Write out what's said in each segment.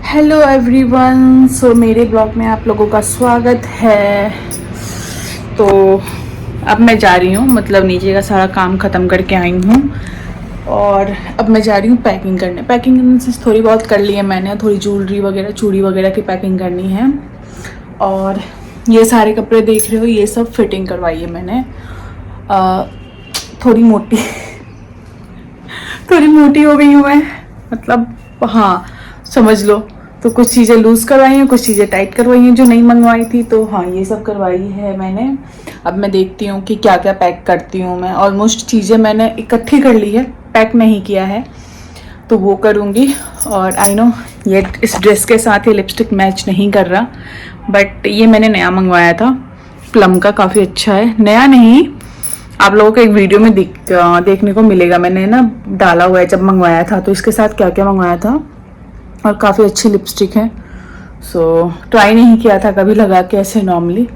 Hello everyone. सो मेरे blog में आप लोगों का स्वागत है। तो अब मैं जा रही हूँ, मतलब नीचे का सारा काम ख़त्म करके आई हूँ और अब मैं जा रही हूँ पैकिंग करने। पैकिंग से थोड़ी बहुत कर ली है मैंने, थोड़ी ज्वेलरी वगैरह, चूड़ी वगैरह की पैकिंग करनी है। और ये सारे कपड़े देख रहे हो, ये सब फिटिंग करवाई है मैंने। थोड़ी मोटी थोड़ी मोटी हो गई हूँ मैं, मतलब हाँ समझ लो। तो कुछ चीज़ें लूज़ करवाई हैं, कुछ चीज़ें टाइट करवाई हैं जो नहीं मंगवाई थी, तो हाँ ये सब करवाई है मैंने। अब मैं देखती हूँ कि क्या क्या पैक करती हूँ मैं। ऑलमोस्ट चीज़ें मैंने इकट्ठी कर ली है, पैक नहीं किया है, तो वो करूँगी। और आई नो ये इस ड्रेस के साथ ये लिपस्टिक मैच नहीं कर रहा, बट ये मैंने नया मंगवाया था, प्लम का, काफ़ी अच्छा है। नया नहीं, आप लोगों को एक वीडियो में देखने को मिलेगा, मैंने ना डाला हुआ है जब मंगवाया था, तो इसके साथ क्या क्या मंगवाया था। और काफ़ी अच्छी लिपस्टिक है। सो ट्राई नहीं किया था कभी लगा के ऐसे नॉर्मली,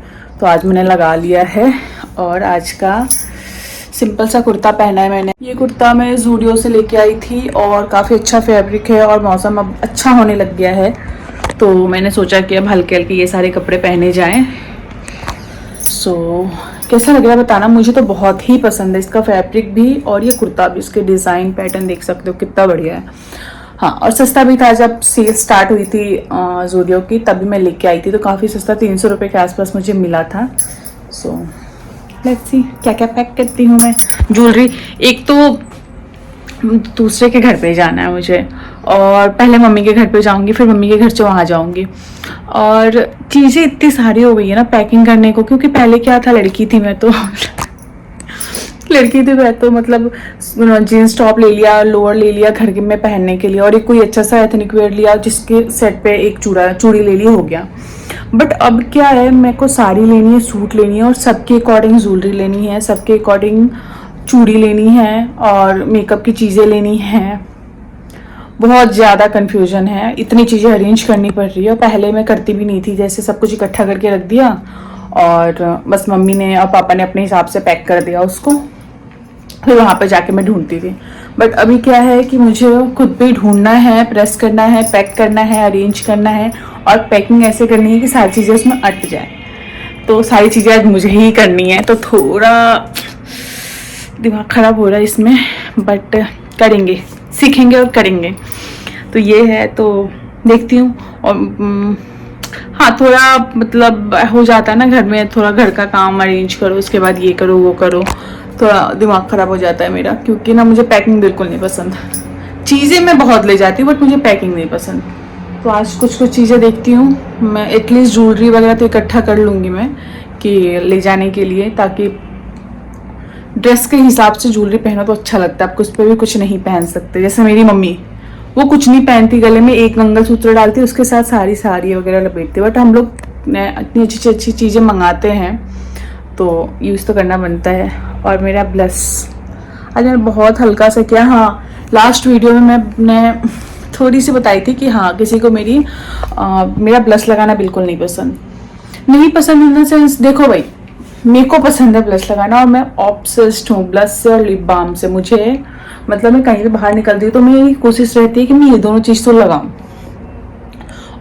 तो आज मैंने लगा लिया है। और आज का सिंपल सा कुर्ता पहना है मैंने। ये कुर्ता मैं ज़ूडियो से लेके आई थी और काफ़ी अच्छा फैब्रिक है और मौसम अब अच्छा होने लग गया है, तो मैंने सोचा कि अब हल्के हल्के ये सारे कपड़े पहने जाएं। सो कैसा लग रहा है बताना, मुझे तो बहुत ही पसंद है इसका फैब्रिक भी और ये कुर्ता भी। इसके डिज़ाइन पैटर्न देख सकते हो कितना बढ़िया है। हाँ, और सस्ता भी था। जब सेल स्टार्ट हुई थी ज़ूडियो की, तभी मैं लेके आई थी, तो काफ़ी सस्ता, 300 रुपये के आसपास मुझे मिला था। सो लेट्स सी क्या क्या पैक करती हूँ मैं। ज्वेलरी, एक तो दूसरे के घर पे जाना है मुझे, और पहले मम्मी के घर पे जाऊंगी, फिर मम्मी के घर से वहाँ जाऊंगी। और चीज़ें इतनी सारी हो गई है ना पैकिंग करने को, क्योंकि पहले क्या था, लड़की थी मैं तो लड़की थी मैं तो मतलब जीन्स टॉप ले लिया, लोअर ले लिया घर के में पहनने के लिए, और एक कोई अच्छा सा एथनिक वेयर लिया जिसके सेट पे एक चूड़ी ले ली, हो गया। बट अब क्या है, मेरे को साड़ी लेनी है, सूट लेनी है, और सबके अकॉर्डिंग ज्वेलरी लेनी है, सबके अकॉर्डिंग चूड़ी लेनी है, और मेकअप की चीज़ें लेनी है। बहुत ज़्यादा कन्फ्यूजन है, इतनी चीज़ें अरेंज करनी पड़ रही है। और पहले मैं करती भी नहीं थी, जैसे सब कुछ इकट्ठा करके रख दिया और बस मम्मी ने और पापा ने अपने हिसाब से पैक कर दिया उसको, फिर वहाँ पे जाके मैं ढूंढती थी। बट अभी क्या है कि मुझे खुद पे ढूंढना है, प्रेस करना है, पैक करना है, अरेंज करना है, और पैकिंग ऐसे करनी है कि सारी चीज़ें उसमें अट जाए। तो सारी चीज़ें आज मुझे ही करनी है, तो थोड़ा दिमाग ख़राब हो रहा है इसमें, बट करेंगे, सीखेंगे और करेंगे। तो ये है, तो देखती हूँ। और हाँ, थोड़ा मतलब हो जाता है ना घर में, थोड़ा घर का काम अरेंज करो, उसके बाद ये करो वो करो, थोड़ा दिमाग ख़राब हो जाता है मेरा, क्योंकि ना मुझे पैकिंग बिल्कुल नहीं पसंद। चीज़ें मैं बहुत ले जाती हूँ, बट मुझे पैकिंग नहीं पसंद। तो आज कुछ कुछ चीज़ें देखती हूँ मैं, एटलीस्ट ज्वेलरी वगैरह तो इकट्ठा कर लूँगी मैं कि ले जाने के लिए, ताकि ड्रेस के हिसाब से ज्वेलरी पहनो तो अच्छा लगता है। आप उस पर भी कुछ नहीं पहन सकते, जैसे मेरी मम्मी, वो कुछ नहीं पहनती, गले में एक मंगलसूत्र डालती, उसके साथ सारी साड़ी वगैरह लपेटती। बट हम लोग इतनी अच्छी अच्छी चीज़ें मंगाते हैं, तो यूज़ तो करना बनता है। और मेरा ब्लश आज मैंने बहुत हल्का सा किया। हाँ, लास्ट वीडियो में मैंने थोड़ी सी बताई थी कि हाँ, किसी को मेरा ब्लश लगाना बिल्कुल नहीं पसंद। नहीं पसंद इन द सेंस, देखो भाई, मेरे को पसंद है ब्लश लगाना, और मैं ऑब्सेस्ड हूँ ब्लश से और लिप बाम से। मुझे मतलब मैं कहीं से बाहर निकलती हूँ तो मेरी कोशिश रहती है कि मैं ये दोनों चीज़ तो लगाऊं।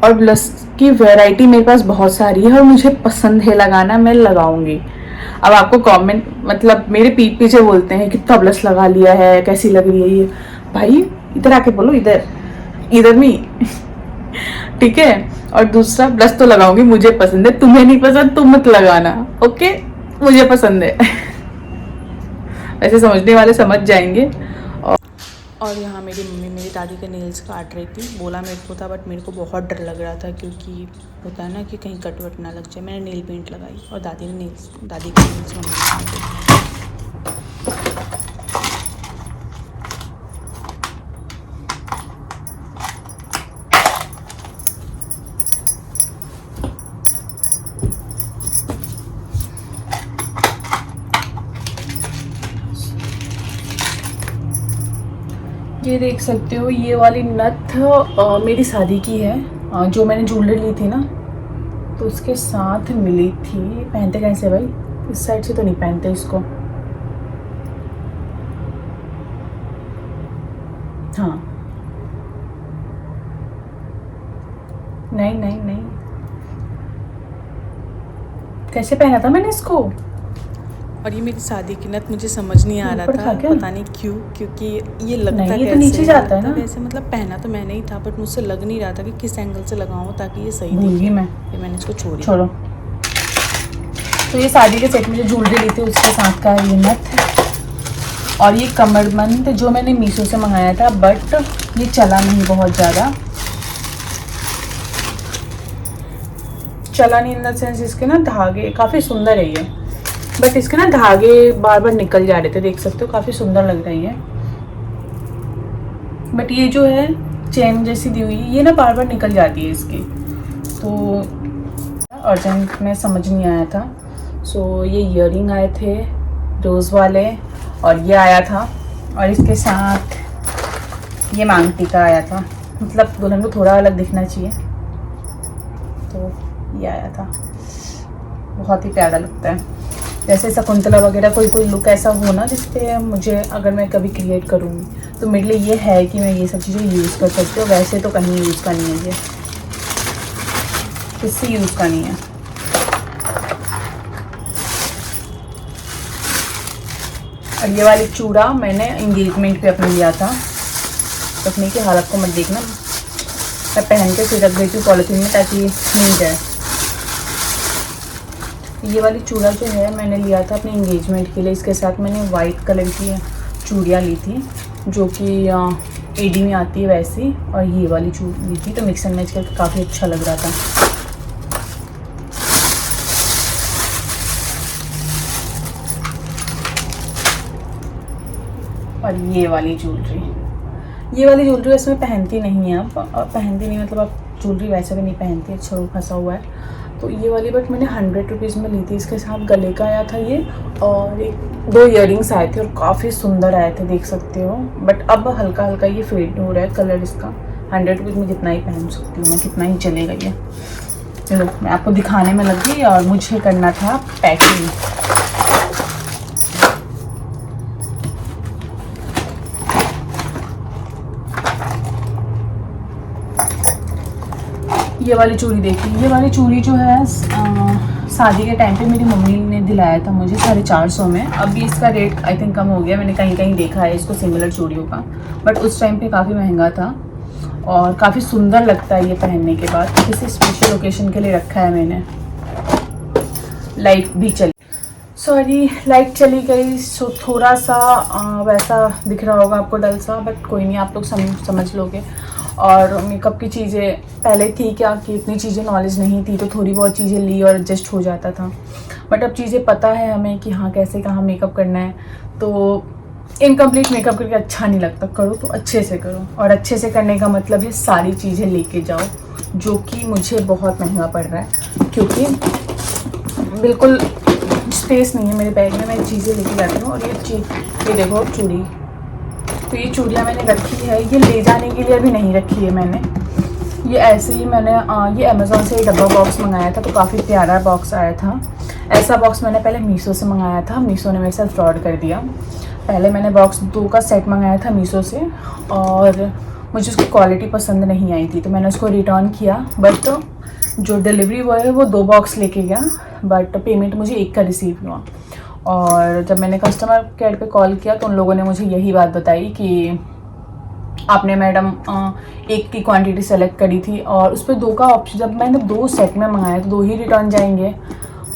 और ब्लश की वैरायटी मेरे पास बहुत सारी है और मुझे पसंद है लगाना, मैं लगाऊंगी। अब आपको कमेंट, मतलब मेरे पीठ पीछे बोलते हैं कितना ब्लश लगा लिया है, कैसी लग रही है ये। भाई इधर आके बोलो, इधर इधर नहीं ठीक है। और दूसरा, ब्लश तो लगाऊंगी, मुझे पसंद है, तुम्हें नहीं पसंद तुम मत लगाना, ओके। मुझे पसंद है ऐसे समझने वाले समझ जाएंगे। और यहाँ मेरी मम्मी मेरी दादी के नेल्स काट रही थी, बोला मेरे को था, बट मेरे को बहुत डर लग रहा था, क्योंकि होता है ना कि कहीं कट वट ना लग जाए। मैंने नेल पेंट लगाई और दादी के नेल्स मम्मी ने। ये देख सकते हो, ये वाली नथ मेरी शादी की है, जो मैंने ज्वेलरी ली थी ना, तो उसके साथ मिली थी। पहनते कैसे भाई, इस साइड से तो नहीं पहनते इसको। हाँ, नहीं नहीं नहीं, कैसे पहना था मैंने इसको। और ये मेरी शादी की नथ, मुझे समझ नहीं आ रहा था पता नहीं क्यों, क्योंकि ये लगता नहीं, ये कैसे तो नीचे जाता है ना वैसे, मतलब पहना तो मैंने ही था बट मुझसे लग नहीं रहा था कि किस एंगल से लगाऊं ताकि ये सही भूल गई दिखे। मैं। फिर मैंने इसको छोड़ो। तो ये शादी के सेट में जो ज्वेलरी ली थी उसके साथ का ये नथ और ये कमरबंद जो मैंने मीशो से मंगाया था, बट ये चला नहीं बहुत ज़्यादा, चला नहीं इन द सेंस इसके ना धागे काफ़ी सुंदर है ये, बट इसके ना धागे बार बार निकल जा रहे थे, देख सकते हो काफ़ी सुंदर लग रही है। बट ये जो है चेन जैसी दी हुई है ये ना बार बार निकल जाती है इसकी, तो अर्जेंट में समझ नहीं आया था। सो ये ईयरिंग आए थे रोज़ वाले और ये आया था, और इसके साथ ये मांग टीका आया था, मतलब दुल्हन को थोड़ा अलग दिखना चाहिए, तो ये आया था। बहुत ही प्यारा लगता है, जैसे शकुंतला वगैरह कोई लुक ऐसा हो ना जिसपे मुझे अगर मैं कभी क्रिएट करूँगी तो मेरे लिए ये है कि मैं ये सब चीज़ें यूज़ कर सकती हूँ। वैसे तो कहीं यूज़ का नहीं है, ये किसी यूज़ का नहीं है। और ये वाली चूड़ा मैंने एंगेजमेंट पे अपने लिया था, रखने की हालत को मत देखना, मैं पहन के फिर रख देती हूँ पॉलिथीन में ताकि नहीं जाए। ये वाली चूड़ा जो है मैंने लिया था अपने एंगेजमेंट के लिए, इसके साथ मैंने वाइट कलर की चूड़ियाँ ली थी जो कि एडी में आती है वैसी, और ये वाली चूड़ी ली थी, तो मिक्स एंड मैच करके काफ़ी अच्छा लग रहा था। और ये वाली ज्वेलरी वैसे मैं पहनती नहीं है, अब पहनती नहीं मतलब अब ज्वेलरी वैसे भी नहीं पहनती, अच्छा फंसा हुआ है, तो ये वाली बट मैंने 100 रुपीज़ में ली थी। इसके साथ गले का आया था ये, और एक 2 ईयरिंग्स आए थे और काफ़ी सुंदर आए थे, देख सकते हो। बट अब हल्का हल्का ये फेड हो रहा है कलर इसका। 100 रुपीज़ में कितना ही पहन सकती हूँ मैं, कितना ही चलेगा ये। चलो मैं आपको दिखाने में लगी और मुझे करना था पैकिंग। ये वाली चूड़ी देखिए, ये वाली चूड़ी जो है शादी के टाइम पे मेरी मम्मी ने दिलाया था मुझे 450 में। अभी इसका रेट आई थिंक कम हो गया, मैंने कहीं कहीं देखा है इसको सिमिलर चूड़ियों का, बट उस टाइम पे काफ़ी महंगा था और काफ़ी सुंदर लगता है ये पहनने के बाद। किसी स्पेशल ओकेशन के लिए रखा है मैंने। लाइट भी चली, सॉरी लाइट चली गई, सो थोड़ा सा वैसा दिख रहा होगा आपको डल सा, बट कोई नहीं, आप लोग समझ लोगे। और मेकअप की चीज़ें पहले थी क्या कि इतनी चीज़ें नॉलेज नहीं थी, तो थोड़ी बहुत चीज़ें ली और एडजस्ट हो जाता था, बट अब चीज़ें पता है हमें कि हाँ कैसे कहाँ मेकअप करना है, तो इनकम्प्लीट मेकअप करके अच्छा नहीं लगता। करो तो अच्छे से करो, और अच्छे से करने का मतलब है सारी चीज़ें लेके जाओ, जो कि मुझे बहुत महंगा पड़ रहा है क्योंकि बिल्कुल स्पेस नहीं है मेरे बैग में, मैं चीज़ें लेके जाती हूँ। और ये देखो चूड़ी, तो ये चूड़ियाँ मैंने रखी है, ये ले जाने के लिए अभी नहीं रखी है मैंने, ये ऐसे ही मैंने ये अमेज़ॉन से डब्बा बॉक्स मंगाया था, तो काफ़ी प्यारा बॉक्स आया था। ऐसा बॉक्स मैंने पहले मीशो से मंगाया था, मीशो ने मेरे साथ फ्रॉड कर दिया। पहले मैंने बॉक्स 2 का सेट मंगाया था मीशो से, और मुझे उसकी क्वालिटी पसंद नहीं आई थी, तो मैंने उसको रिटर्न किया। बट जो डिलीवरी बॉय है वो 2 बॉक्स लेके गया, बट पेमेंट मुझे 1 का रिसीव हुआ। और जब मैंने कस्टमर केयर पे कॉल किया तो उन लोगों ने मुझे यही बात बताई कि आपने मैडम 1 की क्वांटिटी सेलेक्ट करी थी और उस पर 2 का ऑप्शन, जब मैंने 2 सेट में मंगाया तो 2 ही रिटर्न जाएंगे।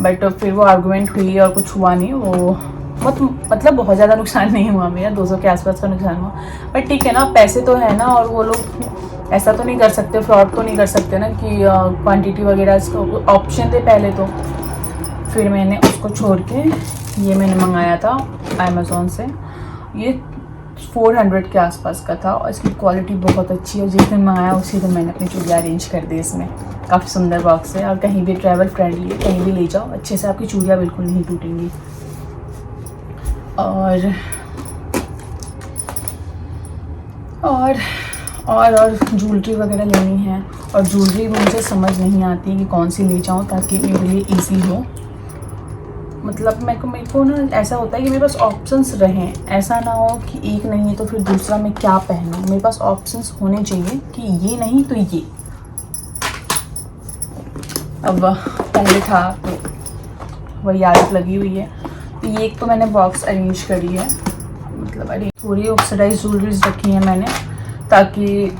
बट फिर वो आर्गूमेंट हुई और कुछ हुआ नहीं, वो मतलब बहुत ज़्यादा नुकसान नहीं हुआ मेरा, 200 के आसपास का नुकसान हुआ। बट ठीक है ना, पैसे तो है ना, और वो लोग ऐसा तो नहीं कर सकते, फ्रॉड तो नहीं कर सकते ना कि क्वांटिटी वगैरह ऑप्शन थे पहले तो। फिर मैंने उसको छोड़ के ये मैंने मंगाया था अमेज़ॉन से, ये 400 के आसपास का था और इसकी क्वालिटी बहुत अच्छी है। जिस दिन मंगाया उसी दिन मैंने अपनी चूड़ियाँ अरेंज कर दी इसमें। काफ़ी सुंदर बॉक्स है और कहीं भी ट्रैवल फ्रेंडली है, कहीं भी ले जाओ अच्छे से, आपकी चूड़ियाँ बिल्कुल नहीं टूटेंगी। और ज्वेलरी वगैरह लेनी है, और ज्वेलरी मुझे समझ नहीं आती कि कौन सी ले जाऊँ ताकि मेरे लिए ईजी हो। मतलब मेरे को ना ऐसा होता है कि मेरे पास ऑप्शंस रहें, ऐसा ना हो कि एक नहीं तो फिर दूसरा मैं क्या पहनूं। मेरे पास ऑप्शंस होने चाहिए कि ये नहीं तो ये, अब पहले था तो वही आदत लगी हुई है। तो ये एक तो मैंने बॉक्स अरेंज करी है, मतलब अरेंज पूरी ऑक्सीडाइज ज्वेलरीज रखी है मैंने, ताकि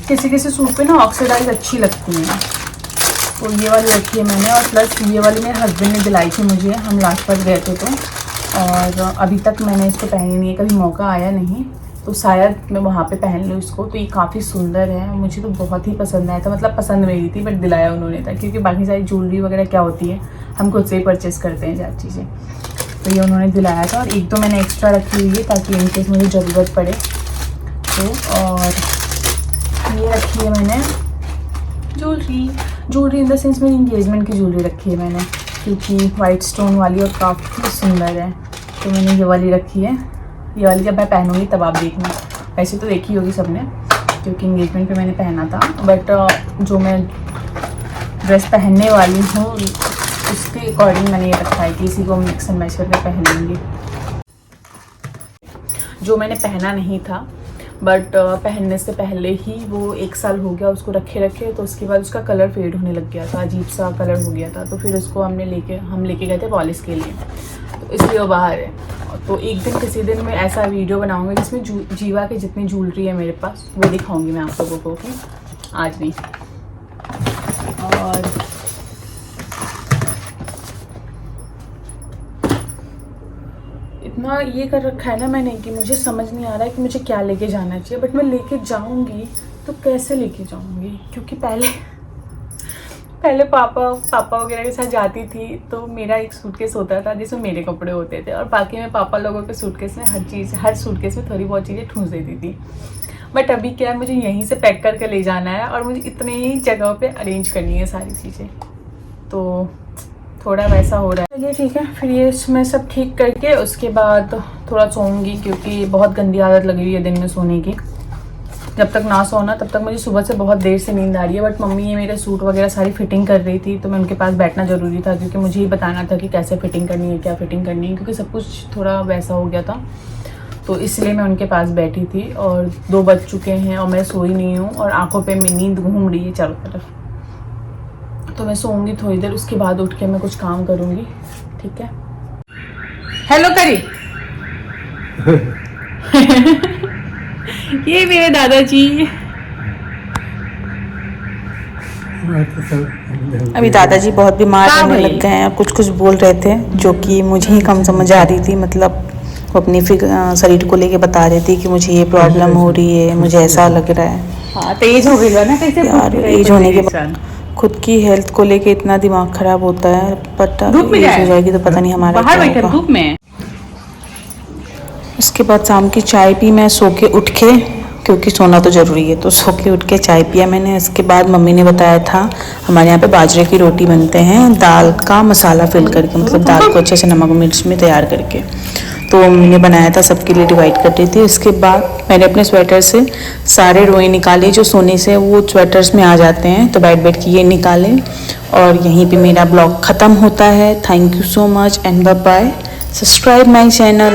किसी किसी सूट पे ना ऑक्सीडाइज अच्छी लगती हैं। तो ये वाली रखी है मैंने, और प्लस ये वाली मेरे हस्बैंड ने दिलाई थी मुझे, हम लाजपत गए थे तो, और अभी तक मैंने इसको पहनी नहीं है, कभी मौका आया नहीं, तो शायद मैं वहाँ पे पहन लूँ इसको। तो ये काफ़ी सुंदर है, मुझे तो बहुत ही पसंद आया था, मतलब पसंद मेरी थी बट दिलाया उन्होंने था, क्योंकि बाकी सारी ज्वेलरी वगैरह क्या होती है हम खुद से ही परचेज़ करते हैं ज़्यादा चीज़ें, तो ये उन्होंने दिलाया था। और एक तो मैंने एक्स्ट्रा रखी हुई है ताकि इनकेस मुझे ज़रूरत पड़े तो। और ये रखी है मैंने ज्वेलरी इन द सेंस मेरी इंगेजमेंट की ज्वेलरी रखी है मैंने, क्योंकि वाइट स्टोन वाली और काफ़ी सुंदर है, तो मैंने ये वाली रखी है। ये वाली जब मैं पहनूंगी तब आप देखना, वैसे तो देखी होगी सबने क्योंकि इंगेजमेंट पे मैंने पहना था, बट जो मैं ड्रेस पहनने वाली हूँ उसके अकॉर्डिंग मैंने ये रखा है कि इसी को मिक्स एंड मैच करके पहन लूँगी। जो मैंने पहना नहीं था बट पहनने से पहले ही वो 1 साल हो गया उसको रखे, तो उसके बाद उसका कलर फेड होने लग गया था, अजीब सा कलर हो गया था, तो फिर उसको हम लेके गए थे पॉलिश के लिए, तो इसलिए वो बाहर है। तो एक दिन किसी दिन मैं ऐसा वीडियो बनाऊंगी जिसमें जीवा की जितनी ज्वेलरी है मेरे पास वो दिखाऊंगी मैं आप लोगों को, कि आज नहीं। और इतना ये कर रखा है ना मैंने कि मुझे समझ नहीं आ रहा है कि मुझे क्या लेके जाना चाहिए, बट मैं लेके जाऊंगी तो कैसे लेके जाऊंगी, क्योंकि पहले पापा वगैरह के साथ जाती थी तो मेरा एक सूटकेस होता था जिसमें मेरे कपड़े होते थे, और बाकी मैं पापा लोगों के सूटकेस में हर सूटकेस में थोड़ी बहुत चीज़ें ठूंस देती थी। बट अभी क्या है, मुझे यहीं से पैक करके ले जाना है और मुझे इतनी ही जगहों पे अरेंज करनी है सारी चीज़ें, तो थोड़ा वैसा हो रहा है। चलिए ठीक है, फिर ये मैं सब ठीक करके उसके बाद थोड़ा सोऊंगी, क्योंकि बहुत गंदी आदत लगी हुई है दिन में सोने की। जब तक ना सोना तब तक मुझे सुबह से बहुत देर से नींद आ रही है, बट मम्मी ये मेरे सूट वगैरह सारी फिटिंग कर रही थी, तो मैं उनके पास बैठना ज़रूरी था, क्योंकि मुझे ही बताना था कि कैसे फिटिंग करनी है, क्या फिटिंग करनी है, क्योंकि सब कुछ थोड़ा वैसा हो गया था, तो इसलिए मैं उनके पास बैठी थी। और 2 बज चुके हैं और मैं सोई नहीं हूँ, और आंखों पे मेरी नींद घूम रही है चारों तरफ, तो मैं सोऊंगी थोड़ी देर, उसके बाद उठ के मैं कुछ काम करूँगी, ठीक है। हेलो करी ये मेरे दादाजी, अभी दादाजी बहुत बीमार रहने लग गए हैं और कुछ बोल रहे थे जो कि मुझे ही कम समझ आ रही थी, मतलब वो अपनी शरीर को लेके बता रहे थे कि मुझे ये प्रॉब्लम हो रही है, मुझे ऐसा लग रहा है। हाँ, तेज हो गई है ना, कैसे यार एज होने के बाद खुद की हेल्थ को लेके इतना दिमाग खराब होता है, पता एज हो जाएगी तो पता नहीं हमारा क्या होगा। धूप में। उसके बाद शाम की चाय पी मैं सो के उठ के, क्योंकि सोना तो ज़रूरी है, तो सो के उठ के चाय पिया मैंने। इसके बाद मम्मी ने बताया था हमारे यहाँ पे बाजरे की रोटी बनते हैं दाल का मसाला फिल करके, मतलब दाल को अच्छे से नमक मिर्च में तैयार करके, तो मम्मी ने बनाया था, सबके लिए डिवाइड कर रही थी। उसके बाद मैंने अपने स्वेटर से सारे रोए निकाले जो सोने से वो स्वेटर्स में आ जाते हैं, तो बैठ के ये निकाले, और यहीं पर मेरा ब्लॉग ख़त्म होता है। Thank you so much and bye bye. Subscribe my channel.